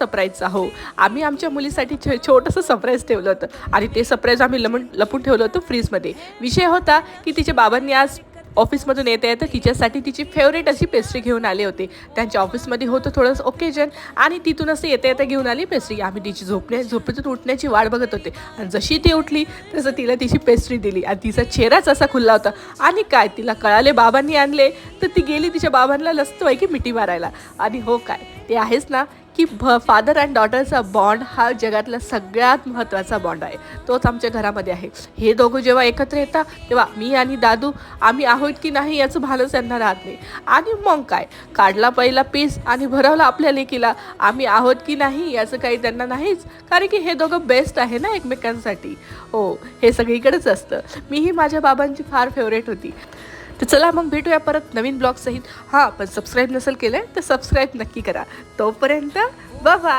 सरप्राईजचा हो. आम्ही आमच्या मुलीसाठी छोटंसं सरप्राईज ठेवलं होतं आणि ते सरप्राईज आम्ही लपून ठेवलं होतं फ्रीजमध्ये. विषय होता की तिच्या बाबांनी आज ऑफिसमधून येता तिच्यासाठी तिची फेवरेट अशी पेस्ट्री घेऊन आले होते. त्यांच्या ऑफिसमध्ये होतं थोडंसं ओकेजन आणि तिथून असं येता घेऊन आली पेस्ट्री. आम्ही तिची झोपेतून उठण्याची वाट बघत होते आणि जशी ती उठली तसं तिला तिची पेस्ट्री दिली आणि तिचा चेहराच असा खुलला होता. आणि काय तिला कळाले बाबांनी आणले तर ती गेली तिच्या बाबांना लस्तवाईकी मिठी मारायला. आणि हो काय ते आहेच ना की फादर अँड डॉटरचा बॉन्ड हा जगातला सगळ्यात महत्त्वाचा बॉन्ड आहे. तोच आमच्या घरामध्ये आहे. हे दोघं जेव्हा एकत्र येतात तेव्हा मी आणि दादू आम्ही आहोत की नाही याचं भानच त्यांना राहत नाही. आणि मग काय काढला पहिला पीस आणि भरवला आपल्या लेकीला आम्ही आहोत की नाही याचं काही त्यांना नाहीच. कारण की हे दोघं बेस्ट आहे ना एकमेकांसाठी. हो हे सगळीकडेच असतं. मीही माझ्या बाबांची फार फेवरेट होती. तर चला मग भेटूया परत नवीन ब्लॉग सहित. हां पण सबस्क्राईब नसेल केलं तर सबस्क्राईब नक्की करा. तोपर्यंत बाय.